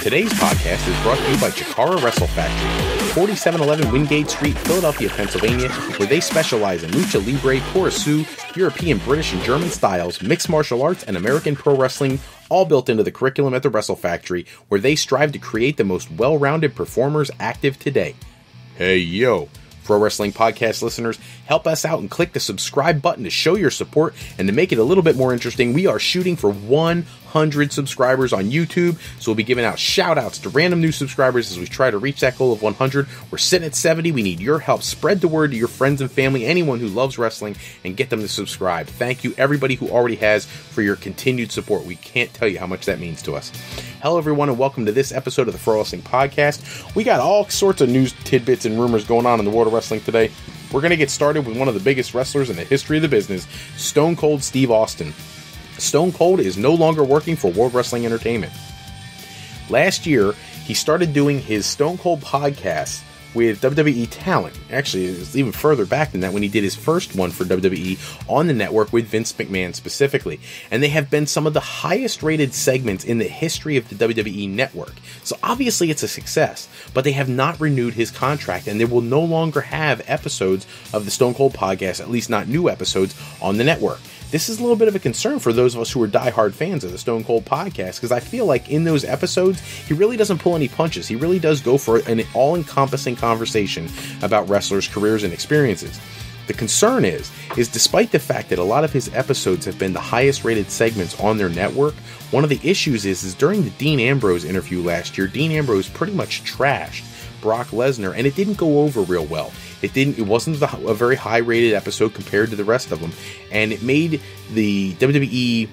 Today's podcast is brought to you by Chikara Wrestle Factory, 4711 Wingate Street, Philadelphia, Pennsylvania, where they specialize in lucha libre, porosu, European, British, and German styles, mixed martial arts, and American pro wrestling, all built into the curriculum at the Wrestle Factory, where they strive to create the most well-rounded performers active today. Hey, yo! Pro Wrestling Podcast listeners, help us out and click the subscribe button to show your support, and to make it a little bit more interesting, we are shooting for 100 subscribers on YouTube, so we'll be giving out shout-outs to random new subscribers as we try to reach that goal of 100. We're sitting at 70. We need your help. Spread the word to your friends and family, anyone who loves wrestling, and get them to subscribe. Thank you, everybody who already has, for your continued support. We can't tell you how much that means to us. Hello, everyone, and welcome to this episode of the Pro Wrestling Podcast. We got all sorts of news tidbits and rumors going on in the world of wrestling today. We're going to get started with one of the biggest wrestlers in the history of the business, Stone Cold Steve Austin. Stone Cold is no longer working for World Wrestling Entertainment. Last year, he started doing his Stone Cold podcast with WWE talent. Actually, it was even further back than that when he did his first one for WWE on the network with Vince McMahon specifically. And they have been some of the highest rated segments in the history of the WWE network. So obviously it's a success, but they have not renewed his contract, and they will no longer have episodes of the Stone Cold podcast, at least not new episodes, on the network. This is a little bit of a concern for those of us who are diehard fans of the Stone Cold podcast, because I feel like in those episodes, he really doesn't pull any punches. He really does go for an all-encompassing conversation about wrestlers' careers and experiences. The concern is despite the fact that a lot of his episodes have been the highest rated segments on their network, one of the issues is during the Dean Ambrose interview last year, Dean Ambrose pretty much trashed Brock Lesnar, and it didn't go over real well. It wasn't a very high rated episode compared to the rest of them, and it made the WWE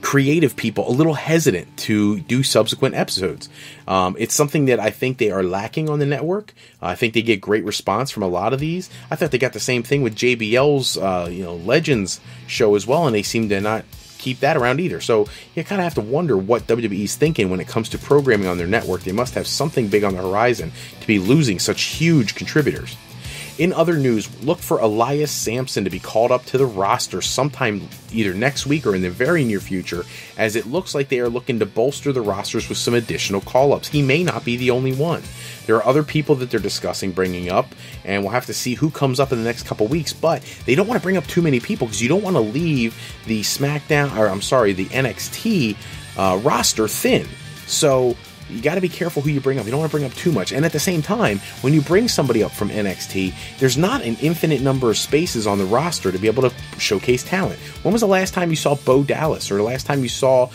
creative people a little hesitant to do subsequent episodes. It's something that I think they are lacking on the network. I think they get great response from a lot of these. I thought they got the same thing with JBL's Legends show as well, and they seem to not keep that around either. So you kind of have to wonder what WWE's thinking when it comes to programming on their network. They must have something big on the horizon to be losing such huge contributors. In other news, look for Elias Samson to be called up to the roster sometime either next week or in the very near future, as it looks like they are looking to bolster the rosters with some additional call-ups. He may not be the only one. There are other people that they're discussing bringing up, and we'll have to see who comes up in the next couple weeks, but they don't want to bring up too many people because you don't want to leave the the NXT roster thin. So you got to be careful who you bring up. You don't want to bring up too much. And at the same time, when you bring somebody up from NXT, there's not an infinite number of spaces on the roster to be able to showcase talent. When was the last time you saw Bo Dallas, or the last time you saw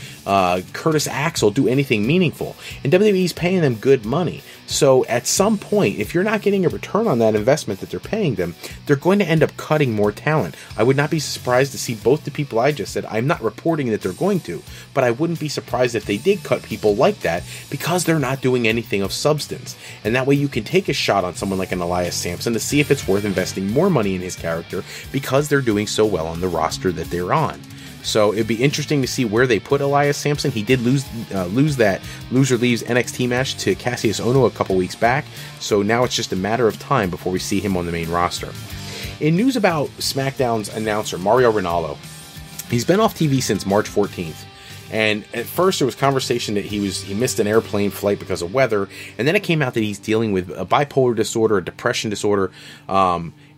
Curtis Axel do anything meaningful? And WWE's paying them good money. So at some point, if you're not getting a return on that investment that they're paying them, they're going to end up cutting more talent. I would not be surprised to see both the people I just said. I'm not reporting that they're going to, but I wouldn't be surprised if they did cut people like that, because they're not doing anything of substance. And that way you can take a shot on someone like an Elias Samson to see if it's worth investing more money in his character, because they're doing so well on the roster that they're on. So it'd be interesting to see where they put Elias Samson. He did lose that Loser Leaves NXT match to Cassius Ohno a couple weeks back, so now it's just a matter of time before we see him on the main roster. In news about SmackDown's announcer, Mario Ranallo, he's been off TV since March 14th. And at first there was conversation that he missed an airplane flight because of weather, and then it came out that he's dealing with a bipolar disorder, a depression disorder,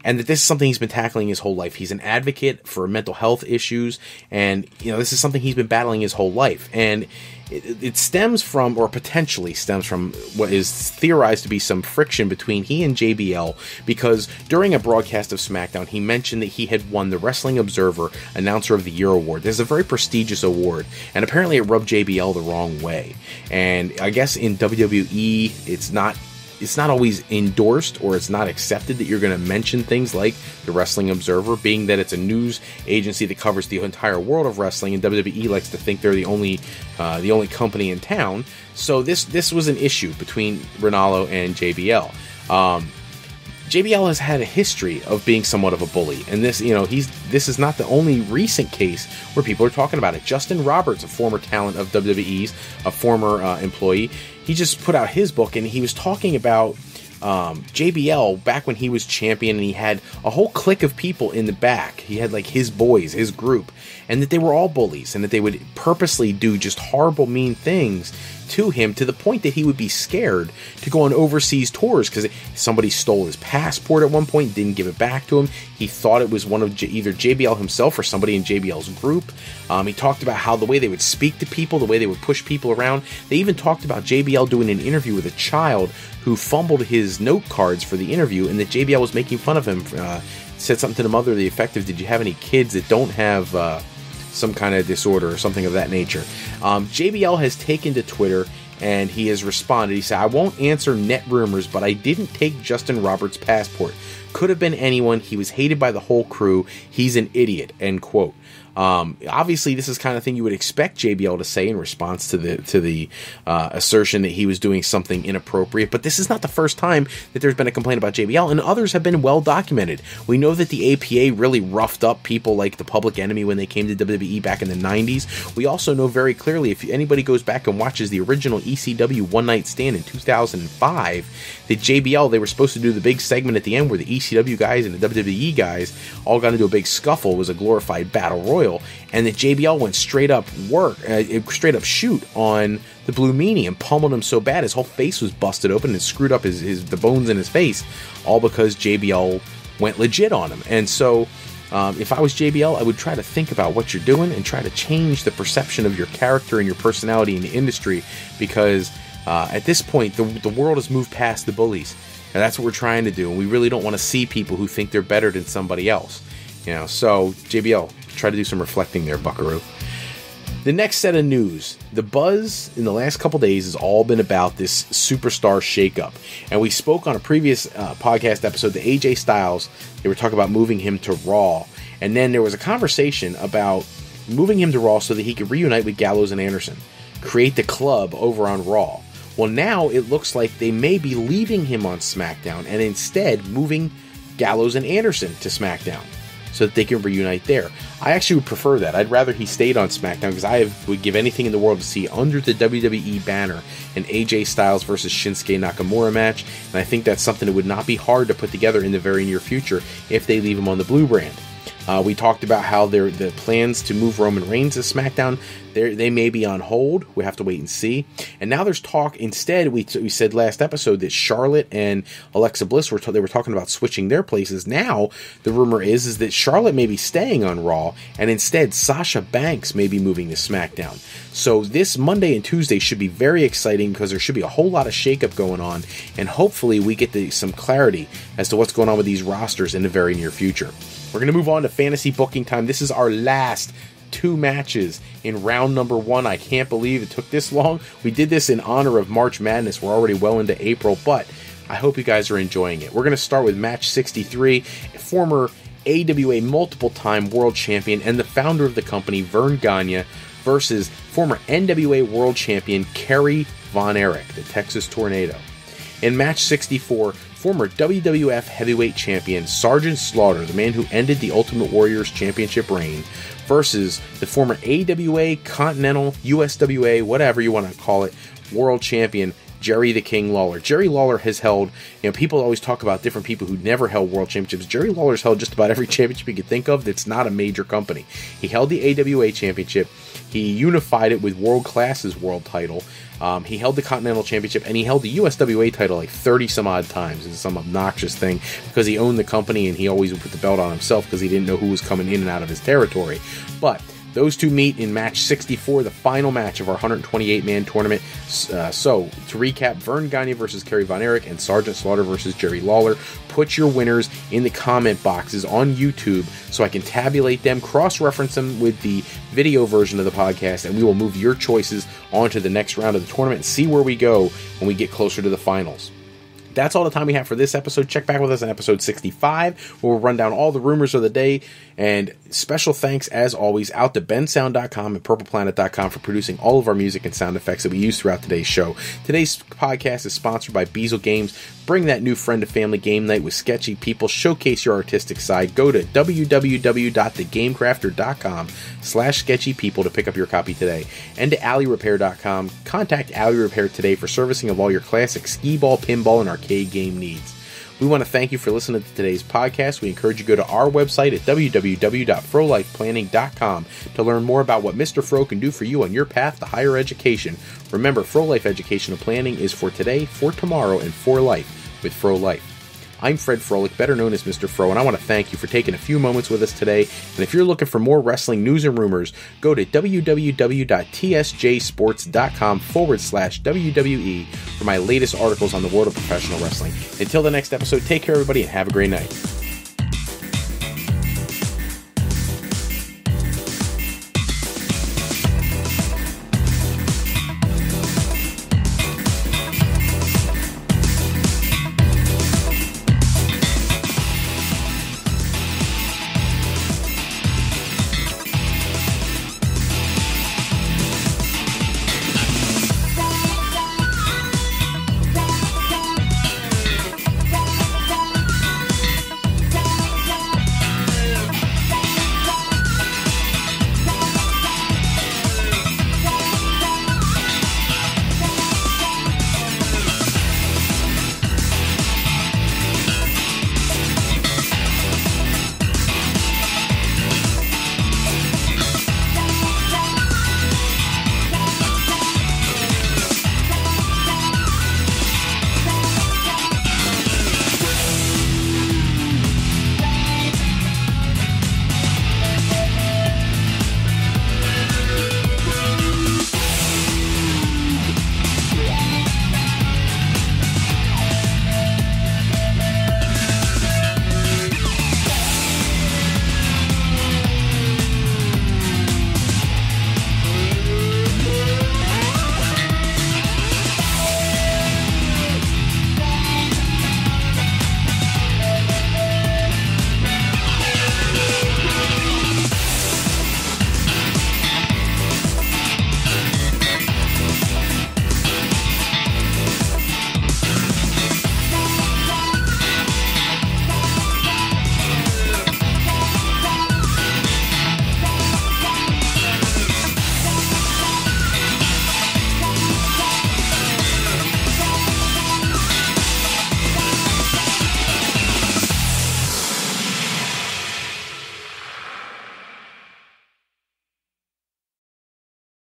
and that this is something he's been tackling his whole life. He's an advocate for mental health issues, and this is something he's been battling his whole life. And it stems from, or potentially stems from, what is theorized to be some friction between he and JBL, because during a broadcast of SmackDown, he mentioned that he had won the Wrestling Observer Announcer of the Year award. This is a very prestigious award, and apparently it rubbed JBL the wrong way. And I guess in WWE, it's not always endorsed, or it's not accepted that you're going to mention things like the Wrestling Observer, being that it's a news agency that covers the entire world of wrestling, and WWE likes to think they're the only company in town. So this was an issue between Ranallo and JBL. JBL has had a history of being somewhat of a bully, and this is not the only recent case where people are talking about it. Justin Roberts, a former talent of WWE's, a former employee, he just put out his book, and he was talking about JBL back when he was champion, and he had a whole clique of people in the back. He had like his boys, his group, and that they were all bullies, and that they would purposely do just horrible, mean things to him, to the point that he would be scared to go on overseas tours because somebody stole his passport at one point, didn't give it back to him. He thought it was one of either JBL himself or somebody in JBL's group. He talked about how the way they would speak to people, the way they would push people around. They even talked about JBL doing an interview with a child who fumbled his note cards for the interview, and that JBL was making fun of him. Said something to the mother to the effect of, did you have any kids that don't have some kind of disorder or something of that nature? JBL has taken to Twitter and he has responded. He said, I won't answer net rumors, but I didn't take Justin Roberts' passport. Could have been anyone. He was hated by the whole crew. He's an idiot, end quote. Obviously, this is the kind of thing you would expect JBL to say in response to the assertion that he was doing something inappropriate. But this is not the first time that there's been a complaint about JBL, and others have been well documented. We know that the APA really roughed up people like the Public Enemy when they came to WWE back in the 90s. We also know very clearly, if anybody goes back and watches the original ECW One Night Stand in 2005, that JBL, they were supposed to do the big segment at the end where the ECW guys and the WWE guys all got into a big scuffle. It was a glorified battle royal, and that JBL went straight up shoot on the Blue Meanie and pummeled him so bad his whole face was busted open and screwed up the bones in his face, all because JBL went legit on him. And so if I was JBL, I would try to think about what you're doing and try to change the perception of your character and your personality in the industry, because at this point the world has moved past the bullies, and that's what we're trying to do, and we really don't want to see people who think they're better than somebody else. So JBL, try to do some reflecting there, buckaroo. The next set of news, the buzz in the last couple days has all been about this Superstar Shakeup. And we spoke on a previous podcast episode that AJ Styles, they were talking about moving him to Raw. And then there was a conversation about moving him to Raw so that he could reunite with Gallows and Anderson, create the club over on Raw. Well, now it looks like they may be leaving him on SmackDown and instead moving Gallows and Anderson to SmackDown, so that they can reunite there. I actually would prefer that. I'd rather he stayed on SmackDown, because I would give anything in the world to see, under the WWE banner, an AJ Styles versus Shinsuke Nakamura match, and I think that's something that would not be hard to put together in the very near future if they leave him on the Blue brand. We talked about how the plans to move Roman Reigns to SmackDown, they may be on hold. We have to wait and see. And now there's talk. Instead, we said last episode that Charlotte and Alexa Bliss they were talking about switching their places. Now the rumor is that Charlotte may be staying on Raw, and instead Sasha Banks may be moving to SmackDown. So this Monday and Tuesday should be very exciting, because there should be a whole lot of shakeup going on, and hopefully we get some clarity as to what's going on with these rosters in the very near future. We're going to move on to fantasy booking time. This is our last 2 matches in round number 1. I can't believe it took this long. We did this in honor of March Madness. We're already well into April, but I hope you guys are enjoying it. We're going to start with match 63, former AWA multiple-time world champion and the founder of the company, Vern Gagne, versus former NWA world champion Kerry Von Erich, the Texas Tornado. In match 64, former WWF heavyweight champion Sergeant Slaughter, the man who ended the Ultimate Warrior's championship reign, versus the former AWA, Continental, USWA, whatever you want to call it, world champion Jerry the King Lawler. Jerry Lawler has held, people always talk about different people who never held world championships. Jerry Lawler's held just about every championship you could think of that's not a major company. He held the AWA championship. He unified it with World Class's world title. He held the Continental Championship, and he held the USWA title like 30 some odd times. It's some obnoxious thing, because he owned the company and he always would put the belt on himself because he didn't know who was coming in and out of his territory. But those two meet in match 64, the final match of our 128-man tournament. So, to recap, Vern Gagne versus Kerry Von Erich and Sergeant Slaughter versus Jerry Lawler. Put your winners in the comment boxes on YouTube so I can tabulate them, cross-reference them with the video version of the podcast, and we will move your choices on to the next round of the tournament and see where we go when we get closer to the finals. That's all the time we have for this episode. Check back with us in episode 65, where we'll run down all the rumors of the day. And special thanks, as always, out to bensound.com and purpleplanet.com for producing all of our music and sound effects that we use throughout today's show. Today's podcast is sponsored by Beazle Games. Bring that new friend to family game night with sketchy people. Showcase your artistic side. Go to www.thegamecrafter.com/sketchypeople to pick up your copy today. And to alleyrepair.com. Contact Alley Repair today for servicing of all your classic skee ball, pinball, and arcade game needs. We want to thank you for listening to today's podcast. We encourage you to go to our website at www.frolifeplanning.com to learn more about what Mr. Fro can do for you on your path to higher education. Remember, Fro Life Educational Planning is for today, for tomorrow, and for life with Fro Life. I'm Fred Froelich, better known as Mr. Fro, and I want to thank you for taking a few moments with us today. And if you're looking for more wrestling news and rumors, go to www.tsjsports.com/WWE for my latest articles on the world of professional wrestling. Until the next episode, take care, everybody, and have a great night.